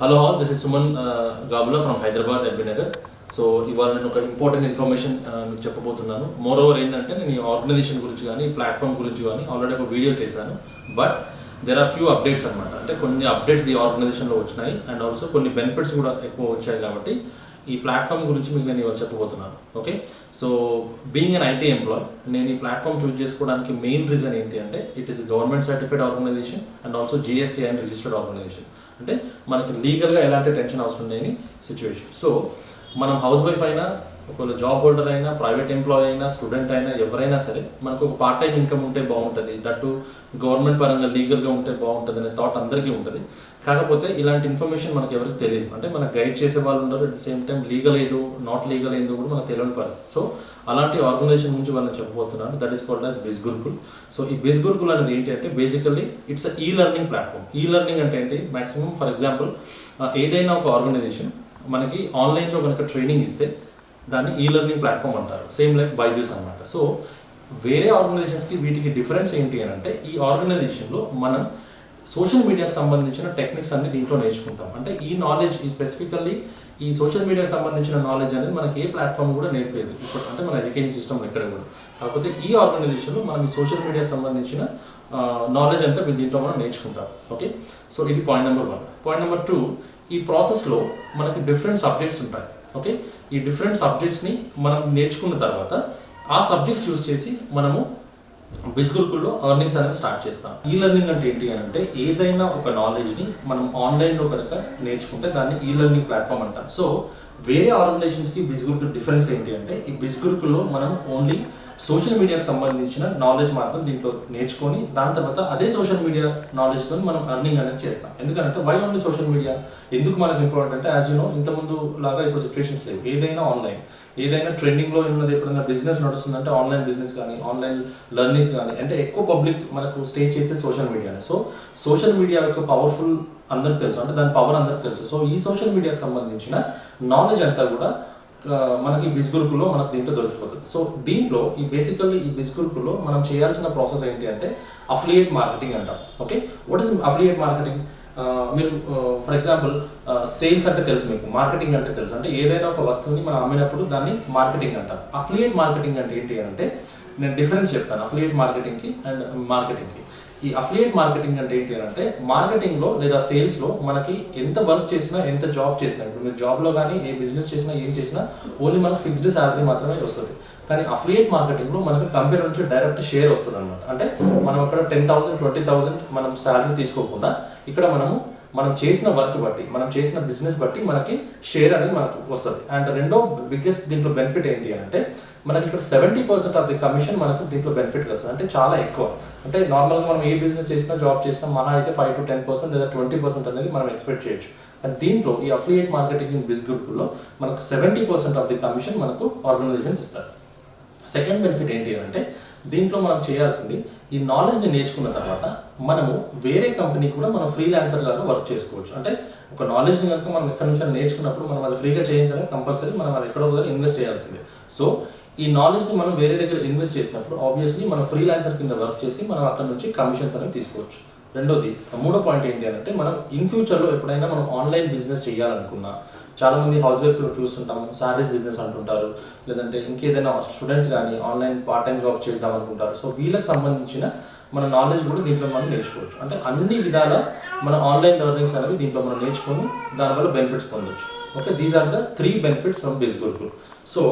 Hello all, this is Suman Gabula from Hyderabad LB Nagar. So ఇవాళ నేను ఒక ఇంపార్టెంట్ ఇన్ఫర్మేషన్ మీకు చెప్పబోతున్నాను. మోర్ ఓవర్ ఏంటంటే నేను ఈ ఆర్గనైజేషన్ గురించి కానీ ఈ ప్లాట్ఫామ్ గురించి కానీ ఆల్రెడీ ఒక వీడియో చేశాను. But there are few updates అనమాట. అంటే కొన్ని అప్డేట్స్ ఈ ఆర్గనైజేషన్లో వచ్చినాయి అండ్ ఆల్సో కొన్ని బెనిఫిట్స్ కూడా ఎక్కువ వచ్చాయి. కాబట్టి ఈ ప్లాట్ఫామ్ గురించి మీకు నేను ఇవాళ చెప్పబోతున్నాను. Okay, so being an IT employee నేను ఈ ప్లాట్ఫామ్ చూస్ చేసుకోవడానికి మెయిన్ రీజన్ ఏంటి అంటే it is government certified organisation and also GST and registered organisation. అంటే మనకి లీగల్గా ఎలాంటి టెన్షన్ అవసరం లేని సిచ్యువేషన్. సో మనం హౌస్ వైఫ్ అయినా, ఒకవేళ జాబ్ హోల్డర్ అయినా, ప్రైవేట్ ఎంప్లాయీ అయినా, స్టూడెంట్ అయినా, ఎవరైనా సరే మనకు ఒక పార్ట్ టైం ఇన్కమ్ ఉంటే బాగుంటుంది, దట్టు గవర్నమెంట్ పరంగా లీగల్గా ఉంటే బాగుంటుంది అనే థాట్ అందరికీ ఉంటుంది. కాకపోతే ఇలాంటి ఇన్ఫర్మేషన్ మనకి ఎవరికి తెలియదు. అంటే మనకు గైడ్ చేసే వాళ్ళు ఉండరు, at the same time legal ఏదో నాట్ లీగల్ ఏందో కూడా మనకు తెలియని పరిస్థితి. సో అలాంటి ఆర్గనైజేషన్ గురించి వాళ్ళని చెప్పబోతున్నాను. That is called as Biz Gurukul. So ఈ బిజ్ గురుకుల్ అనేది ఏంటి అంటే basically it's e learning platform. E learning అంటే ఏంటి, మాక్సిమం ఫర్ ఎగ్జాంపుల్ ఏదైనా ఒక ఆర్గనైజేషన్ మనకి ఆన్లైన్లో కనుక ట్రైనింగ్ ఇస్తే దాన్ని ఈ లెర్నింగ్ ప్లాట్ఫామ్ అంటారు. సేమ్ లైక్ బైజూస్ అనమాట. సో వేరే ఆర్గనైజేషన్స్కి వీటికి డిఫరెన్స్ ఏంటి అని అంటే ఈ ఆర్గనైజేషన్లో మనం సోషల్ మీడియాకి సంబంధించిన టెక్నిక్స్ అన్ని దీంట్లో నేర్చుకుంటాం. అంటే ఈ నాలెడ్జ్ ఈ స్పెసిఫికల్లీ ఈ సోషల్ మీడియాకి సంబంధించిన నాలెడ్జ్ అనేది మనకి ఏ ప్లాట్ఫామ్ కూడా నేర్పేది ఇప్పుడు, అంటే మన ఎడ్యుకేషన్ సిస్టమ్ ఎక్కడ కూడా. కాకపోతే ఈ ఆర్గనైజేషన్లో మనం ఈ సోషల్ మీడియాకి సంబంధించిన నాలెడ్జ్ అంతా దీంట్లో మనం నేర్చుకుంటాం. ఓకే, సో ఇది పాయింట్ నెంబర్ 1. పాయింట్ నెంబర్ 2, ఈ ప్రాసెస్లో మనకి డిఫరెంట్ సబ్జెక్ట్స్ ఉంటాయి. ఓకే, ఈ డిఫరెంట్ సబ్జెక్ట్స్ని మనం నేర్చుకున్న తర్వాత ఆ సబ్జెక్ట్స్ యూజ్ చేసి మనము బిజ్ గురుకుల్లో ఎర్నింగ్స్ అనేది స్టార్ట్ చేస్తాం. ఈ లెర్నింగ్ అంటే ఏంటి అని అంటే ఏదైనా ఒక నాలెడ్జ్ని మనం ఆన్లైన్లో కనుక నేర్చుకుంటే దాన్ని ఈ లెర్నింగ్ ప్లాట్ఫామ్ అంటాం. సో వేరే ఆర్గనైజేషన్స్కి బిజ్ గురుకుల్ డిఫరెన్స్ ఏంటి అంటే ఈ బిజ్ గురుకుల్లో మనం ఓన్లీ సోషల్ మీడియాకి సంబంధించిన నాలెడ్జ్ మాత్రం దీంట్లో నేర్చుకొని దాని తర్వాత అదే సోషల్ మీడియా నాలెడ్జ్తో మనం ఎర్నింగ్ అనేది చేస్తాం. ఎందుకంటే వై ఓన్లీ సోషల్ మీడియా ఎందుకు మనకు ఇంపార్టెంట్ అంటే యాజ్ యూ నో ఇంతకుముందు లాగా ఇప్పుడు సిచ్యువేషన్స్ లేవు. ఏదైనా ఆన్లైన్, ఏదైనా ట్రెండింగ్లో ఉన్నది. ఎప్పుడైనా బిజినెస్ నడుస్తుందంటే ఆన్లైన్ బిజినెస్ కానీ ఆన్లైన్ లెర్నింగ్స్ కానీ అంటే ఎక్కువ పబ్లిక్ మనకు స్టే చేసే సోషల్ మీడియానే. సో సోషల్ మీడియా యొక్క పవర్ఫుల్ అందరికి తెలుసు, అంటే దాని పవర్ అందరికి తెలుసు. సో ఈ సోషల్ మీడియాకి సంబంధించిన నాలెడ్జ్ అంతా కూడా మనకి బిజ్ గురుకుల్లో మనకు దీంట్లో దొరికిపోతుంది. సో దీంట్లో ఈ బేసికల్లీ ఈ బిజ్ గురుకుల్లో మనం చేయాల్సిన ప్రాసెస్ ఏంటి అంటే అఫిలియేట్ మార్కెటింగ్ అంటాం. Okay, what is affiliate marketing? మీరు ఫర్ ఎగ్జాంపుల్ సేల్స్ అంటే తెలుసు మీకు, మార్కెటింగ్ అంటే తెలుసు. అంటే ఏదైనా ఒక వస్తువుని మనం అమ్మినప్పుడు దాన్ని మార్కెటింగ్ అంటాం. అఫిలియేట్ మార్కెటింగ్ అంటే ఏంటి అంటే నేను డిఫరెన్స్ చెప్తాను అఫిలియేట్ మార్కెటింగ్కి అండ్ మార్కెటింగ్కి. ఈ అఫిలియేట్ మార్కెటింగ్ అంటే ఏంటి అంటే మార్కెటింగ్లో లేదా సేల్స్లో మనకి ఎంత వర్క్ చేసినా, ఎంత జాబ్ చేసినా, ఇప్పుడు మీరు జాబ్లో కానీ ఏ బిజినెస్ చేసినా ఏం చేసినా ఓన్లీ మనకు ఫిక్స్డ్ శాలరీ మాత్రమే వస్తుంది. కానీ అఫిలియేట్ మార్కెటింగ్లో మనకి కంపెనీ నుంచి డైరెక్ట్ షేర్ వస్తుంది అనమాట. అంటే మనం అక్కడ 10,000 20,000 మనం శాలరీ తీసుకోకుండా ఇక్కడ మనం చేసిన వర్క్ బట్టి, మనం చేసిన బిజినెస్ బట్టి మనకి షేర్ అనేది మనకు వస్తుంది. అండ్ రెండో బిగ్గెస్ట్ దీంట్లో బెనిఫిట్ ఏంటి అంటే మనకి ఇక్కడ 70% ఆఫ్ ది కమిషన్ మనకు దీంట్లో బెనిఫిట్ వస్తుంది. అంటే చాలా ఎక్కువ. అంటే నార్మల్గా మనం ఏ బిజినెస్ చేసినా, జాబ్ చేసినా మహా అయితే 5 to 10% లేదా 20% అనేది మనం ఎక్స్పెక్ట్ చేయొచ్చు. అండ్ దీంట్లో ఈ అఫిలియేట్ మార్కెటింగ్ ఇన్ బిజ్ గ్రూప్లో మనకు 70% ఆఫ్ ది కమిషన్ మనకు ఆర్గనైజేషన్స్ ఇస్తారు. సెకండ్ బెనిఫిట్ ఏంటి అంటే దీంట్లో మనం చేయాల్సింది ఈ నాలెడ్జ్ని నేర్చుకున్న తర్వాత మనము వేరే కంపెనీకి కూడా మనం ఫ్రీలాన్సర్ లాగా వర్క్ చేసుకోవచ్చు. అంటే ఒక నాలెడ్జ్ని కనుక మనం ఎక్కడి నుంచి నేర్చుకున్నప్పుడు మనం అది ఫ్రీగా చేయించాలి, కంపల్సరీ మనం అది ఎక్కడో దగ్గర ఇన్వెస్ట్ చేయాల్సిందే. సో ఈ నాలెడ్జ్ని మనం వేరే దగ్గర ఇన్వెస్ట్ చేసినప్పుడు ఆబ్వియస్లీ మనం ఫ్రీలాన్సర్ కింద వర్క్ చేసి మనం అక్కడ నుంచి కమిషన్స్ అనేవి తీసుకోవచ్చు. రెండోది, మూడో పాయింట్ ఏంటి అంటే మనం ఇన్ ఫ్యూచర్లో ఎప్పుడైనా మనం ఆన్లైన్ బిజినెస్ చేయాలనుకున్నా, చాలామంది హౌస్ వైఫ్స్లో చూస్తుంటాము శారీస్ బిజినెస్ అంటుంటారు, లేదంటే ఇంకేదైనా స్టూడెంట్స్ కానీ ఆన్లైన్ పార్ట్ టైం జాబ్ చేద్దాం అనుకుంటారు. సో వీళ్ళకి సంబంధించిన మన నాలెడ్జ్ కూడా దీంట్లో మనం నేర్చుకోవచ్చు. అంటే అన్ని విధాల మన ఆన్లైన్ లెర్నింగ్స్ అనేవి దీంట్లో మనం నేర్చుకొని దానివల్ల బెనిఫిట్స్ పొందొచ్చు. Okay, these are the 3 benefits from Biz Gurukul. So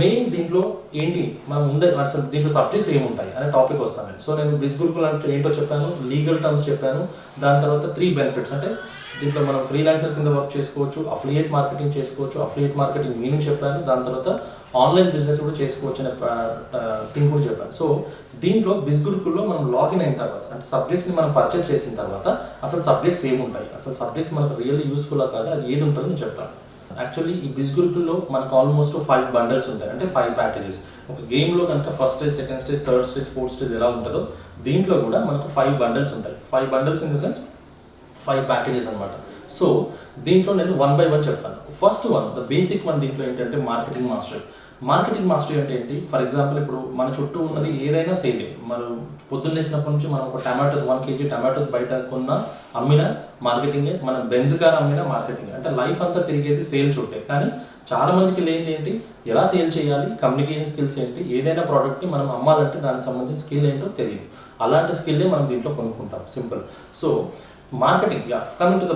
main దీంట్లో ఏంటి మనం అసలు దీంట్లో సబ్జెక్ట్స్ ఏముంటాయి అనే టాపిక్ వస్తానండి. సో నేను బిజ్ గురుకుల్ అంటే ఏంటో చెప్పాను, లీగల్ టర్మ్స్ చెప్పాను, దాని తర్వాత 3 బెనిఫిట్స్. అంటే దీంట్లో మనం ఫ్రీలాన్సర్ కింద వర్క్ చేసుకోవచ్చు, అఫిలియేట్ మార్కెటింగ్ చేసుకోవచ్చు, అఫిలియేట్ మార్కెటింగ్ మీనింగ్ చెప్పాను, దాని తర్వాత ఆన్లైన్ బిజినెస్ కూడా చేసుకోవచ్చు అనే థింగ్ కూడా చెప్పాను. సో దీంట్లో బిజ్ గురుకుల్లో మనం లాగిన్ అయిన తర్వాత అంటే సబ్జెక్ట్స్ని మనం పర్చేస్ చేసిన తర్వాత అసలు సబ్జెక్ట్స్ ఏముంటాయి, అసలు సబ్జెక్ట్స్ మనకు రియల్లీ యూస్ఫుల్లా కాదా, అది ఏది ఉంటుందో నేను చెప్తాను. యాక్చువల్లీ ఈ బిజ్ గురుకుల్లో మనకు ఆల్మోస్ట్ 5 బండల్స్ ఉంటాయి, అంటే 5 ప్యాకేజెస్. ఒక గేమ్లో కనుక first stage, second stage, third stage, fourth stage ఎలా ఉంటుందో దీంట్లో కూడా మనకు 5 బండల్స్ ఉంటాయి. 5 bundles in the sense 5 packages అనమాట. సో దీంట్లో నేను 1 by 1 చెప్తాను. First one, the basic one దీంట్లో ఏంటంటే మార్కెటింగ్ మాస్టరీ. మార్కెటింగ్ మాస్టరీ అంటే ఏంటి? ఫర్ ఎగ్జాంపుల్ ఇప్పుడు మన చుట్టూ ఉన్నది ఏదైనా సేలే. మనం పొద్దున్న లేచినప్పటి నుంచి మనం ఒక టమాటోస్ 1 kg టమాటోస్ బయట కొన్నా అమ్మినా మార్కెటింగే, మనం బెంజ్ కార్ అమ్మినా మార్కెటింగ్. అంటే లైఫ్ అంతా తిరిగేది సేల్ చుట్టే. కానీ చాలా మందికి లేనిది ఏంటి? ఎలా సేల్ చేయాలి, కమ్యూనికేషన్ స్కిల్స్ ఏంటి, ఏదైనా ప్రోడక్ట్ని మనం అమ్మాలంటే దానికి సంబంధించిన స్కిల్ ఏంటో తెలియదు. అలాంటి స్కిల్లే మనం దీంట్లో కొనుక్కుంటాం, simple. So marketing, coming to the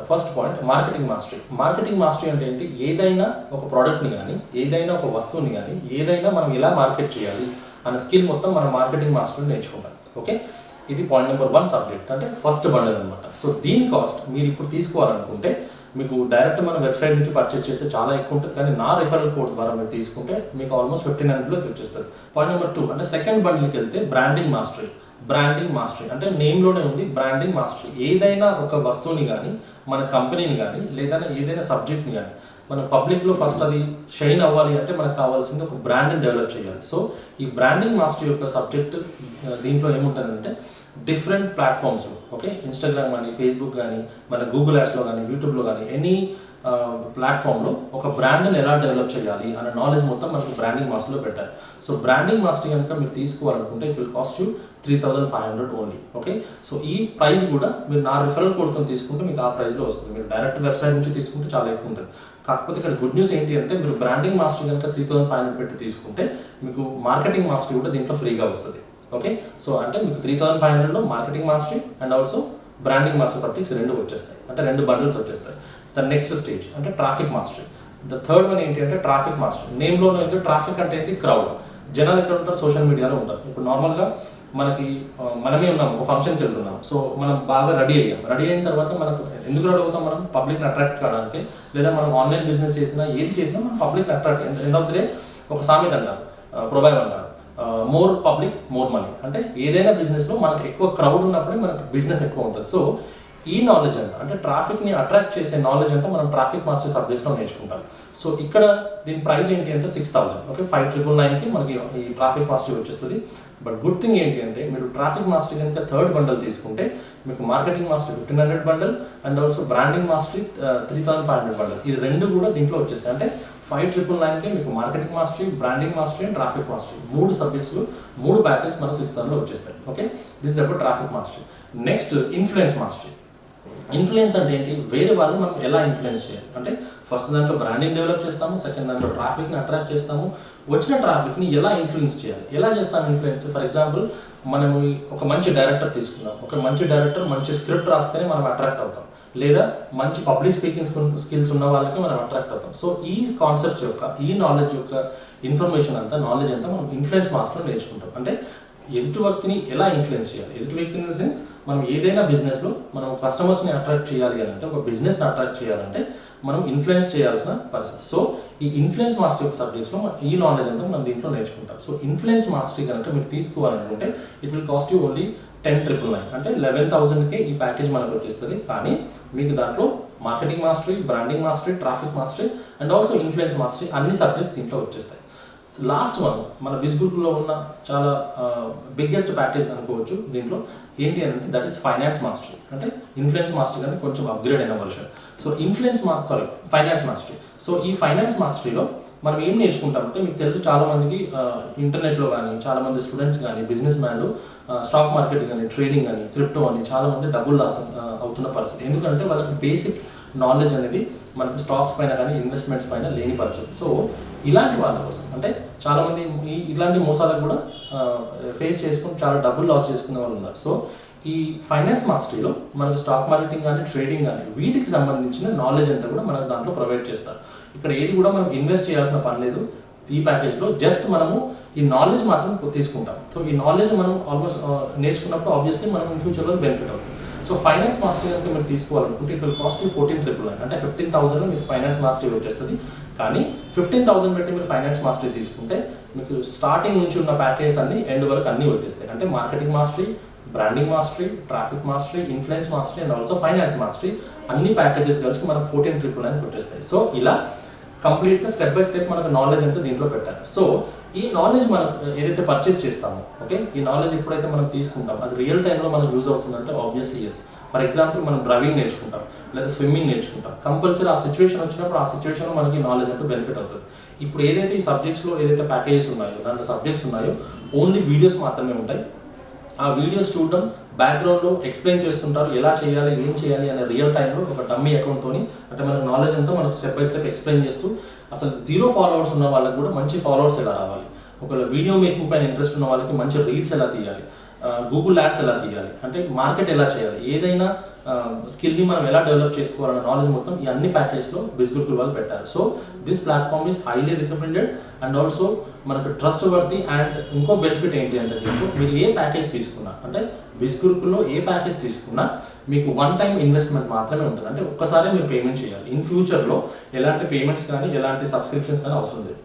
first point, marketing mastery. Marketing mastery అంటే ఏంటి? ఏదైనా ఒక ప్రోడక్ట్ని కానీ, ఏదైనా ఒక వస్తువుని కానీ, ఏదైనా మనం ఎలా మార్కెట్ చేయాలి అనే స్కిల్ మొత్తం మనం మార్కెటింగ్ మాస్టరీ నేర్చుకుంటాం. ఓకే, ఇది పాయింట్ నెంబర్ 1 సబ్జెక్ట్, అంటే ఫస్ట్ బండల్ అనమాట. సో దీని కాస్ట్ మీరు ఇప్పుడు తీసుకోవాలనుకుంటే మీకు డైరెక్ట్ మన వెబ్సైట్ నుంచి పర్చేస్ చేస్తే చాలా ఎక్కువ ఉంటుంది. కానీ నా రిఫరల్ కోడ్ ద్వారా మీరు తీసుకుంటే మీకు ఆల్మోస్ట్ 1500లో వచ్చేస్తుంది. పాయింట్ నెంబర్ 2 అంటే సెకండ్ బండిల్కి వెళ్తే బ్రాండింగ్ మాస్టరీ. బ్రాండింగ్ మాస్టరీ అంటే నేమ్లోనే ఉంది బ్రాండింగ్ మాస్టరీ. ఏదైనా ఒక వస్తువుని కానీ, మన కంపెనీని కానీ, లేదా ఏదైనా సబ్జెక్ట్ని కానీ మన పబ్లిక్లో ఫస్ట్ అది షైన్ అవ్వాలి అంటే మనకు కావాల్సింది ఒక బ్రాండ్ని డెవలప్ చేయాలి. సో ఈ బ్రాండింగ్ మాస్టరీ యొక్క సబ్జెక్ట్ దీంట్లో ఏముంటుందంటే డిఫరెంట్ ప్లాట్ఫామ్స్, ఓకే, ఇన్స్టాగ్రామ్ కానీ, ఫేస్బుక్ కానీ, మన గూగుల్ యాడ్స్లో కానీ, యూట్యూబ్లో కానీ, ఎనీ ప్లాట్ఫామ్లో ఒక బ్రాండ్ని ఎలా డెవలప్ చేయాలి అనే నాలెడ్జ్ మొత్తం మనకు బ్రాండింగ్ మాస్టర్లో పెట్టారు. సో బ్రాండింగ్ మాస్టరీ కనుక మీరు తీసుకోవాలనుకుంటే it will cost you 3500 only. Okay, so ఈ ప్రైస్ కూడా మీరు నా రిఫరల్ కోడ్తో తీసుకుంటే మీకు ఆ ప్రైస్లో వస్తుంది. మీరు డైరెక్ట్ వెబ్సైట్ నుంచి తీసుకుంటే చాలా ఎక్కువ ఉంటుంది. కాకపోతే ఇక్కడ గుడ్ న్యూస్ ఏంటి అంటే మీరు బ్రాండింగ్ మాస్టరీ కనుక 3500 పెట్టి తీసుకుంటే మీకు మార్కెటింగ్ మాస్టరీ కూడా దీంట్లో ఫ్రీగా వస్తుంది. ఓకే, సో అంటే మీకు 3500లో marketing mastery and also branding master subjects 2 వచ్చేస్తాయి, అంటే 2 బండిల్స్ వచ్చేస్తాయి. ద నెక్స్ట్ స్టేజ్ అంటే traffic mastery. The third one ఏంటి అంటే ట్రాఫిక్ మాస్టరీ. నేమ్లోనే ఏంటి? ట్రాఫిక్ అంటే ఏంటి? క్రౌడ్. జనాలు ఎక్కడ ఉంటారు? సోషల్ మీడియాలో ఉంటారు. ఇప్పుడు నార్మల్గా మనమే ఉన్నాం, ఒక ఫంక్షన్కి వెళ్తున్నాం. సో మనం బాగా రెడీ అయ్యాం. రెడీ అయిన తర్వాత మనకు ఎందుకు రెడీ అవుతాం? మనం పబ్లిక్ని అట్రాక్ట్ కావడానికి, లేదా మనం ఆన్లైన్ బిజినెస్ చేసినా ఏది చేసినా మనం పబ్లిక్ని attract. End of the day ఒక సామెత అంటారు, ప్రొవైబ్ అంటారు, మోర్ పబ్లిక్ మోర్ మనీ. అంటే ఏదైనా బిజినెస్లో మనకు ఎక్కువ క్రౌడ్ ఉన్నప్పుడే మనకు బిజినెస్ ఎక్కువ ఉంటుంది. సో ఈ నాలెడ్జ్ అంతా, అంటే ట్రాఫిక్ని అట్రాక్ట్ చేసే నాలెడ్జ్ అంతా మనం ట్రాఫిక్ మాస్టర్ సబ్జెక్ట్స్లో నేర్చుకుంటాం. సో ఇక్కడ దీని ప్రైస్ ఏంటి అంటే 6000. ఓకే, 5999కి మనకి ఈ ట్రాఫిక్ మాస్టరీ వచ్చేస్తుంది. బట్ గుడ్ థింగ్ ఏంటి అంటే మీరు ట్రాఫిక్ మాస్టరీ కనుక థర్డ్ బండల్ తీసుకుంటే మీకు marketing mastery 1500 bundle and also branding mastery 3500 bundle. ఇది 2 కూడా దీంట్లో వచ్చేస్తాయి. అంటే 5999కే మీకు marketing mastery, branding mastery and traffic mastery 3 సబ్జెక్ట్స్లో 3 package మనకు 6000లో వచ్చేస్తాయి. Okay, this is about traffic mastery. Next influence mastery. Influence అంటే ఏంటి? వేరే వాళ్ళని మనం ఎలా ఇన్ఫ్లుయెన్స్ చేయాలి అంటే ఫస్ట్ దాంట్లో బ్రాండింగ్ డెవలప్ చేస్తాము, సెకండ్ దాంట్లో ట్రాఫిక్ని అట్రాక్ట్ చేస్తాము, వచ్చిన ట్రాఫిక్ని ఎలా ఇన్ఫ్లుయెన్స్ చేయాలి, ఎలా చేస్తాము ఇన్ఫ్లుయెన్స్. ఫర్ ఎగ్జాంపుల్ మనం ఒక మంచి డైరెక్టర్ తీసుకున్నాం. ఒక మంచి డైరెక్టర్ మంచి స్క్రిప్ట్ రాస్తేనే మనం అట్రాక్ట్ అవుతాం, లేదా మంచి పబ్లిక్ స్పీకింగ్ స్కిల్స్ ఉన్న వాళ్ళకి మనం అట్రాక్ట్ అవుతాం. సో ఈ కాన్సెప్ట్స్ యొక్క, ఈ నాలెడ్జ్ యొక్క ఇన్ఫర్మేషన్ అంతా, నాలెడ్జ్ అంతా మనం ఇన్ఫ్లుయెన్స్ మాస్టర్లో నేర్చుకుంటాం. అంటే ఎదుటి వ్యక్తిని ఎలా ఇన్ఫ్లుయెన్స్ చేయాలి. ఎదుటి వ్యక్తి ఇన్ ద సెన్స్ మనం ఏదైనా బిజినెస్లో మనం కస్టమర్స్ని అట్రాక్ట్ చేయాలి అంటే, ఒక బిజినెస్ని అట్రాక్ట్ చేయాలంటే మనం ఇన్ఫ్లుయెన్స్ చేయాల్సిన పరిస్థితి. సో ఈ ఇన్ఫ్లుయెన్స్ మాస్టరీ యొక్క సబ్జెక్ట్స్లో ఈ నాలెడ్జ్ అంతా మనం దీంట్లో నేర్చుకుంటాం. సో ఇన్ఫ్లుయెన్స్ మాస్టరీ కనుక మీరు తీసుకోవాలనుకుంటే it will cost you only 10,999. అంటే 11,000కే ఈ ప్యాకేజ్ మనకు వచ్చేస్తుంది. కానీ మీకు దాంట్లో marketing mastery, branding mastery, traffic mastery and also influence mastery అన్ని సబ్జెక్ట్స్ దీంట్లో వచ్చేస్తాయి. లాస్ట్ వన్ మన బిజ్ గ్రూప్లో ఉన్న చాలా బిగ్గెస్ట్ ప్యాకేజ్ అనుకోవచ్చు. దీంట్లో ఏంటి అంటే దట్ ఈస్ ఫైనాన్స్ మాస్టరీ. అంటే ఇన్ఫ్లుయెన్స్ మాస్టరీ కానీ కొంచెం అప్గ్రేడ్ అయిన version. So finance mastery. So ఈ ఫైనాన్స్ మాస్టరీలో మనం ఏం నేర్చుకుంటామంటే మీకు తెలుసు చాలామందికి ఇంటర్నెట్లో కానీ, చాలామంది స్టూడెంట్స్ కానీ, బిజినెస్ మ్యాన్లు స్టాక్ మార్కెట్ కానీ, ట్రేడింగ్ కానీ, క్రిప్టో అని చాలామంది డబ్బులు లాస్ అవుతున్న పరిస్థితి. ఎందుకంటే వాళ్ళకి బేసిక్ నాలెడ్జ్ అనేది మనకి స్టాక్స్ పైన కానీ, ఇన్వెస్ట్మెంట్స్ పైన లేని పరిస్థితి. సో ఇలాంటి వాళ్ళ కోసం, అంటే చాలామంది ఇలాంటి మోసాలకు కూడా ఫేస్ చేసుకుని చాలా డబ్బులు లాస్ చేసుకునే వాళ్ళు ఉన్నారు. సో ఈ ఫైనాన్స్ మాస్టరీలో మనకు స్టాక్ మార్కెటింగ్ కానీ, ట్రేడింగ్ కానీ వీటికి సంబంధించిన నాలెడ్జ్ అంతా కూడా మనకు దాంట్లో ప్రొవైడ్ చేస్తారు. ఇక్కడ ఏది కూడా మనం ఇన్వెస్ట్ చేయాల్సిన పని లేదు ఈ ప్యాకేజ్లో. జస్ట్ మనము ఈ నాలెడ్జ్ మాత్రం తీసుకుంటాం. సో ఈ నాలెడ్జ్ మనం ఆల్మోస్ట్ నేర్చుకున్నప్పుడు ఆబ్వియస్లీ మనం ఇన్ ఫ్యూచర్లో బెనిఫిట్ అవుతుంది. సో ఫైనాన్స్ మాస్టరీ కనుక మీరు తీసుకోవాలనుకుంటే ఇట్ విల్ కాస్ట్ యూ 14,999. అంటే 15,000లో మీకు ఫైనాన్స్ మాస్టరీ వచ్చేస్తుంది. కానీ 15,000 పెట్టి మీరు ఫైనాన్స్ మాస్టరీ తీసుకుంటే మీకు స్టార్టింగ్ నుంచి ఉన్న ప్యాకేజ్ అన్ని ఎండ్ వరకు అన్నీ వచ్చేస్తాయి. అంటే marketing mastery, branding mastery, traffic mastery, influence mastery and also finance mastery అన్ని ప్యాకేజెస్ కలిసి మనకు 14,999 వచ్చేస్తాయి. సో ఇలా కంప్లీట్గా స్టెప్ బై స్టెప్ మనకు నాలెడ్జ్ అంతా దీంట్లో పెట్టారు. సో ఈ నాలెడ్జ్ మనం ఏదైతే పర్చేస్ చేస్తామో, ఓకే, ఈ నాలెడ్జ్ ఎప్పుడైతే మనం తీసుకుంటాం అది రియల్ టైంలో మనకు యూజ్ అవుతుందంటే ఆబ్వియస్లీ ఎస్. ఫర్ ఎగ్జాంపుల్ మనం డ్రైవింగ్ నేర్చుకుంటాం లేదా స్విమ్మింగ్ నేర్చుకుంటాం, కంపల్సరీ ఆ సిచ్యువేషన్ వచ్చినప్పుడు ఆ సిచ్యువేషన్లో మనకి నాలెడ్జ్ అంటూ బెనిఫిట్ అవుతుంది. ఇప్పుడు ఏదైతే ఈ సబ్జెక్ట్స్లో ఏదైతే ప్యాకేజెస్ ఉన్నాయో, దాంట్లో సబ్జెక్ట్స్ ఉన్నాయో ఓన్లీ వీడియోస్ మాత్రమే ఉంటాయి. ఆ వీడియోస్ చూడడం, బ్యాక్గ్రౌండ్లో ఎక్స్ప్లెయిన్ చేస్తుంటారు ఎలా చేయాలి ఏం చేయాలి అనే రియల్ టైంలో ఒక డమ్మీ అకౌంట్తో, అంటే మనకు నాలెడ్జ్ అంతా మనకు స్టెప్ బై స్టెప్ ఎక్స్ప్లెయిన్ చేస్తూ అసలు 0 ఫాలోవర్స్ ఉన్న వాళ్ళకి కూడా మంచి ఫాలోవర్స్ ఎలా రావాలి, ఒకవేళ వీడియో మేకింగ్ పైన ఇంట్రెస్ట్ ఉన్న వాళ్ళకి మంచి రీల్స్ ఎలా తీయాలి, గూగుల్ యాడ్స్ ఎలా తీయాలి, అంటే మార్కెట్ ఎలా చేయాలి, ఏదైనా స్కిల్ని మనం ఎలా డెవలప్ చేసుకోవాలన్న నాలెడ్జ్ మొత్తం ఈ అన్ని ప్యాకేజ్లో బిజ్గురుకుల్ వాళ్ళు పెట్టారు. So this platform is highly recommended and also మనకు ట్రస్ట్ వర్తి. అండ్ ఇంకో బెనిఫిట్ ఏంటి అంటే దీంట్లో మీరు ఏ ప్యాకేజ్ తీసుకున్నా, అంటే బిజ్గురుకుల్లో ఏ ప్యాకేజ్ తీసుకున్నా మీకు 1 టైం ఇన్వెస్ట్మెంట్ మాత్రమే ఉంటుంది. అంటే ఒక్కసారి మీరు పేమెంట్ చేయాలి. ఇన్ ఫ్యూచర్లో ఎలాంటి పేమెంట్స్ కానీ ఎలాంటి సబ్స్క్రిప్షన్స్ కానీ అవసరం లేదు.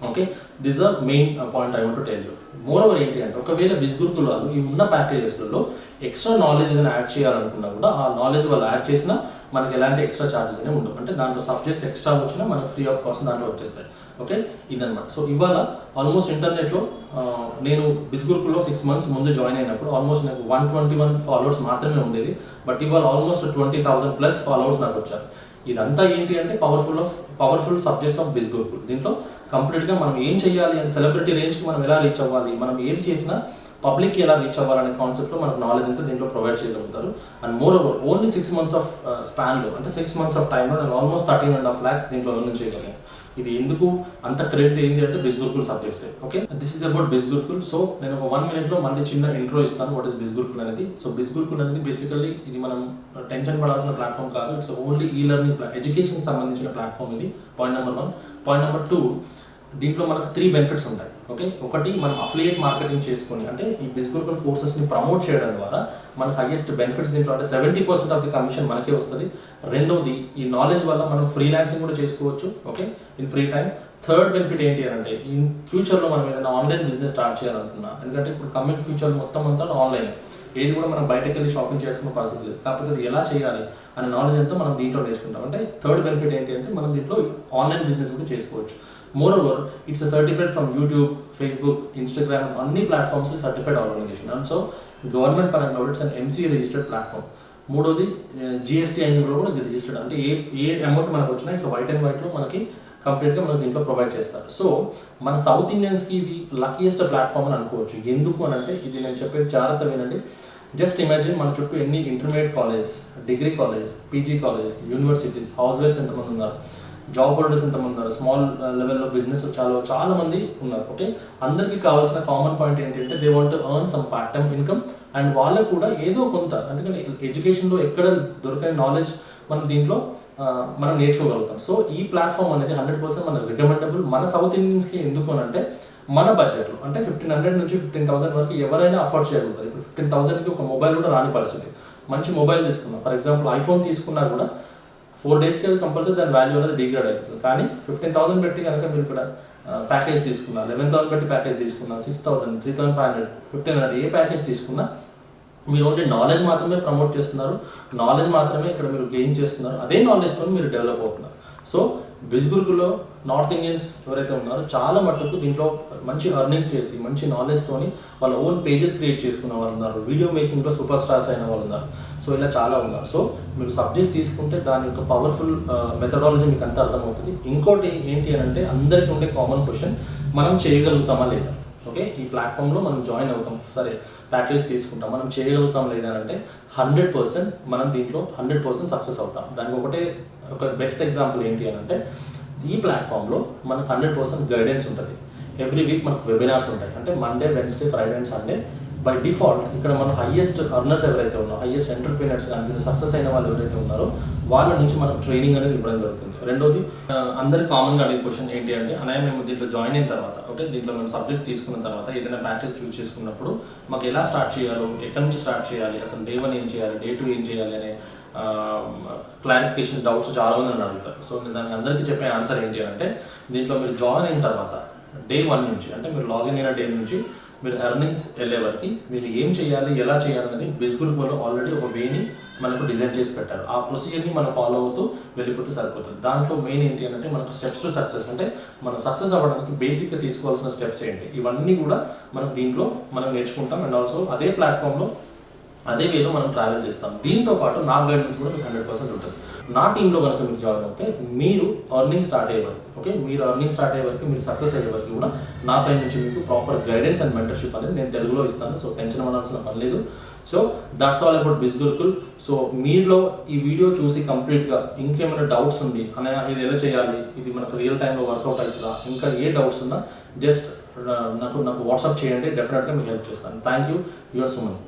Okay, this are main point I want to tell you. Moreover ఏంటి అంటే ఒకవేళ బిజ్గురుకుల్ వాళ్ళు ఈ ఉన్న ప్యాకేజెస్లలో ఎక్స్ట్రా నాలెడ్జ్ ఏదైనా యాడ్ చేయాలనుకున్నా కూడా ఆ నాలెడ్జ్ వాళ్ళు యాడ్ చేసినా మనకి ఎలాంటి ఎక్స్ట్రా ఛార్జెస్ అనేవి ఉండవు. అంటే దాంట్లో సబ్జెక్ట్స్ ఎక్స్ట్రా వచ్చినా మనకు ఫ్రీ ఆఫ్ కాస్ట్ దాంట్లో వచ్చేస్తాయి. ఓకే, ఇదన్నమాట. సో ఇవాళ ఆల్మోస్ట్ ఇంటర్నెట్లో నేను బిజ్గురుకుల్లో 6 months ముందు జాయిన్ అయినప్పుడు ఆల్మోస్ట్ నాకు 121 ఫాలోవర్స్ మాత్రమే ఉండేది. బట్ ఇవాళ ఆల్మోస్ట్ 20,000+ ఫాలోవర్స్ నాకు వచ్చారు. ఇదంతా ఏంటి అంటే పవర్ఫుల్ సబ్జెక్ట్స్ ఆఫ్ బిజ్గురుకుల్. దీంట్లో కంప్లీట్గా మనం ఏం చేయాలి అంటే సెలబ్రిటీ రేంజ్కి మనం ఎలా రీచ్ అవ్వాలి, మనం ఏది చేసినా పబ్లిక్కి ఎలా రీచ్ అవ్వాలనే కాన్సెప్ట్లో మనకు నాలెడ్జ్ అంతా దీంట్లో ప్రొవైడ్ చేయగలుగుతారు. And moreover only 6 months of స్పాన్లో, అంటే 6 months ఆఫ్ టైంలో నేను ఆల్మోస్ట్ 13.5 lakhs దీంట్లో ఎర్న్ చేయగలిగాను. ఇది ఎందుకు అంత క్రెడిట్ ఏంటి అంటే BizGurukul subjects. Okay, this is about BizGurukul. So నేను ఒక 1 minute మళ్ళీ చిన్న ఇంట్రో ఇస్తాను వాట్ ఇస్ బిజ్గురుకుల్ అనేది. సో బిజ్గురుకుల్ అనేది బేసికల్లీ ఇది మనం టెన్షన్ పడాల్సిన ప్లాట్ఫామ్ కాదు. ఇట్స్ ఓన్లీ ఈ లెర్నింగ్ ఎడ్యుకేషన్కి సంబంధించిన ప్లాట్ఫామ్ ఇది. Point number 1. పాయింట్ నెంబర్ 2, దీంట్లో మనకు 3 benefits ఉంటాయి. ఓకే, ఒకటి మనం అఫిలియేట్ మార్కెటింగ్ చేసుకొని, అంటే ఈ బిజ్గురుకుల్ కోర్సెస్ని ప్రమోట్ చేయడం ద్వారా మనకు హైయెస్ట్ బెనిఫిట్స్ దీంట్లో, అంటే 70% ఆఫ్ ది కమిషన్ మనకే వస్తుంది. రెండోది ఈ నాలెడ్జ్ వల్ల మనం ఫ్రీలాన్సింగ్ కూడా చేసుకోవచ్చు. Okay, in free time. Third benefit ఏంటి అంటే ఇన్ ఫ్యూచర్లో మనం ఏదైనా ఆన్లైన్ బిజినెస్ స్టార్ట్ చేయాలనుకున్నా, ఎందుకంటే ఇప్పుడు కమింగ్ ఫ్యూచర్ మొత్తం అంతా ఆన్లైన్, ఏది కూడా మనం బయటకు వెళ్ళి షాపింగ్ చేసుకునే పరిస్థితి లేదు. కాకపోతే అది ఎలా చేయాలి అనే నాలెడ్జ్ అంతా మనం దీంట్లో నేర్చుకుంటాం. అంటే థర్డ్ బెనిఫిట్ ఏంటి అంటే మనం దీంట్లో ఆన్లైన్ బిజినెస్ కూడా చేసుకోవచ్చు. Moreover, it's a certified from YouTube, Facebook, Instagram, అన్ని ప్లాట్ఫామ్స్లో certified organisation. And so government పరంగా it's and MCA registered platform. మూడోది GST అయినలో కూడా రిజిస్టర్డ్, అంటే ఏ అమౌంట్ మనకు వచ్చినా ఇట్స్ వైట్ అండ్ వైట్లో మనకి కంప్లీట్గా మనకు దీంట్లో ప్రొవైడ్ చేస్తారు. సో మన సౌత్ ఇండియన్స్కి ఇది లక్కీయెస్ట్ ప్లాట్ఫామ్ అని అనుకోవచ్చు. ఎందుకు అని అంటే ఇది నేను చెప్పేది జాగ్రత్త వినండి. జస్ట్ ఇమాజిన్ మన చుట్టూ ఎన్ని intermediate college, degree college, PG college, universities, house wives ఎంతమంది ఉన్నారు, జాబ్ హోల్డర్స్ ఎంతమంది ఉన్నారు, స్మాల్ లెవెల్లో బిజినెస్ చాలా మంది ఉన్నారు. ఓకే, అందరికీ కావాల్సిన కామన్ పాయింట్ ఏంటంటే they want to earn some part time income. And వాళ్ళకు కూడా ఏదో కొంత, ఎందుకంటే ఎడ్యుకేషన్లో ఎక్కడ దొరికిన నాలెడ్జ్ మనం దీంట్లో మనం నేర్చుకోగలుగుతాం. సో ఈ ప్లాట్ఫామ్ అనేది 100% మనకు రికమెండబుల్. మన సౌత్ ఇండియన్స్కి ఎందుకు అని అంటే మన బడ్జెట్లో, అంటే 1,500 నుంచి 15,000 వరకు ఎవరైనా అఫోర్డ్ చేయగలుగుతారు. ఇప్పుడు 15,000కి ఒక మొబైల్ కూడా రాని పరిస్థితి. మంచి మొబైల్ తీసుకున్నాం, ఫర్ ఎగ్జాంపుల్ ఐఫోన్ తీసుకున్నా కూడా 4 daysకి అది కంపల్సరీ దాని వాల్యూ అనేది డిగ్రేడ్ అవుతుంది. కానీ 15,000 పెట్టి కనుక మీరు ఇక్కడ ప్యాకేజ్ తీసుకున్నా, 11,000 పెట్టి ప్యాకేజ్ తీసుకున్నా, 6,000, 3,500, 1,500 ఏ ప్యాకేజ్ తీసుకున్నా మీరు ఓన్లీ నాలెడ్జ్ మాత్రమే ప్రమోట్ చేస్తున్నారు, నాలెడ్జ్ మాత్రమే ఇక్కడ మీరు గెయిన్ చేస్తున్నారు. అదే నాలెడ్జ్తో మీరు డెవలప్ అవుతున్నారు. సో బిజ్గురుకుల్లో నార్త్ ఇండియన్స్ ఎవరైతే ఉన్నారో చాలా మట్టుకు దీంట్లో మంచి ఎర్నింగ్స్ చేసి మంచి నాలెడ్జ్తోని వాళ్ళ ఓన్ పేజెస్ క్రియేట్ చేసుకున్న వాళ్ళు ఉన్నారు, వీడియో మేకింగ్లో సూపర్ స్టార్స్ అయిన వాళ్ళు ఉన్నారు. సో ఇలా చాలా ఉన్నారు. సో మీరు సబ్జెక్ట్స్ తీసుకుంటే దాని యొక్క పవర్ఫుల్ మెథడాలజీ మీకు అంతా అర్థమవుతుంది. ఇంకోటి ఏంటి అని అంటే అందరికీ ఉండే కామన్ క్వశ్చన్, మనం చేయగలుగుతామా లేదా? ఓకే, ఈ ప్లాట్ఫామ్లో మనం జాయిన్ అవుతాం, సరే ప్యాకేజ్ తీసుకుంటాం, మనం చేయగలుగుతాం లేదా అంటే 100% మనం దీంట్లో 100% సక్సెస్ అవుతాం. దానికి ఒక బెస్ట్ ఎగ్జాంపుల్ ఏంటి అని అంటే ఈ ప్లాట్ఫామ్లో మనకు 100% గైడెన్స్ ఉంటుంది. ఎవ్రీ వీక్ మనకు వెబినార్స్ ఉంటాయి. అంటే Monday, Wednesday, Friday and Sunday by default ఇక్కడ మన హైయెస్ట్ అర్నర్స్ ఎవరైతే ఉన్నారో, హైయెస్ట్ ఎంటర్ప్రీనర్స్ కానీ సక్సెస్ అయిన వాళ్ళు ఎవరైతే ఉన్నారో వాళ్ళ నుంచి మనకు ట్రైనింగ్ అనేది ఇవ్వడం జరుగుతుంది. రెండోది అందరికి కామన్గా అడిగే క్వశ్చన్ ఏంటి అంటే అన్నయ్య మేము దీంట్లో జాయిన్ అయిన తర్వాత, ఓకే దీంట్లో మేము సబ్జెక్ట్స్ తీసుకున్న తర్వాత ఏదైనా ప్యాకేజ్ చూస్ చేసుకున్నప్పుడు మాకు ఎలా స్టార్ట్ చేయాలో, ఎక్కడి నుంచి స్టార్ట్ చేయాలి, అసలు Day 1 ఏం చేయాలి, Day 2 ఏం చేయాలి అనే క్లారిఫికేషన్ డౌట్స్ చాలామంది నన్ను అడుగుతారు. సో నేను దానికి అందరికీ చెప్పే ఆన్సర్ ఏంటి అంటే దీంట్లో మీరు జాయిన్ అయిన తర్వాత Day 1 నుంచి, అంటే మీరు లాగిన్ అయిన డే నుంచి మీరు ఎర్నింగ్స్ వెళ్ళే వరకు మీరు ఏం చేయాలి, ఎలా చేయాలి అనేది బిజ్గురుకుల్లో ఆల్రెడీ ఒక వేని మనకు డిజైన్ చేసి పెట్టారు. ఆ ప్రొసీజర్ని మనం ఫాలో అవుతూ వెళ్ళిపోతే సరిపోతుంది. దాంట్లో మెయిన్ ఏంటి అంటే మనకు స్టెప్స్ టు సక్సెస్, అంటే మనం సక్సెస్ అవ్వడానికి బేసిక్గా తీసుకోవాల్సిన స్టెప్స్ ఏంటి, ఇవన్నీ కూడా మనం దీంట్లో మనం నేర్చుకుంటాం. అండ్ ఆల్సో అదే ప్లాట్ఫామ్లో అదే వేలో మనం ట్రావెల్ చేస్తాం. దీంతో పాటు నా గైడెన్స్ కూడా మీకు 100% ఉంటుంది. నా టీంలో కనుక మీరు జాయిన్ అవుతే మీరు ఎర్నింగ్ స్టార్ట్ అయ్యే వరకు, ఓకే, మీరు ఎర్నింగ్ స్టార్ట్ అయ్యే వరకు, మీరు సక్సెస్ అయ్యే వరకు కూడా నా సైడ్ నుంచి మీకు ప్రాపర్ గైడెన్స్ అండ్ మెంటర్షిప్ అనేది నేను తెలుగులో ఇస్తాను. సో టెన్షన్ అవ్వాల్సిన పని లేదు. So that's all about Biz Gurukul. So మీలో ఈ వీడియో చూసి కంప్లీట్గా ఇంకేమైనా డౌట్స్ ఉంది అనే, ఇది ఎలా చేయాలి, ఇది మనకు రియల్ టైంలో వర్కౌట్ అవుతుందా, ఇంకా ఏ డౌట్స్ ఉన్నా జస్ట్ నాకు వాట్సాప్ చేయండి, డెఫినెట్గా మీకు హెల్ప్ చేస్తాను. Thank you. యువర్ సుమన్.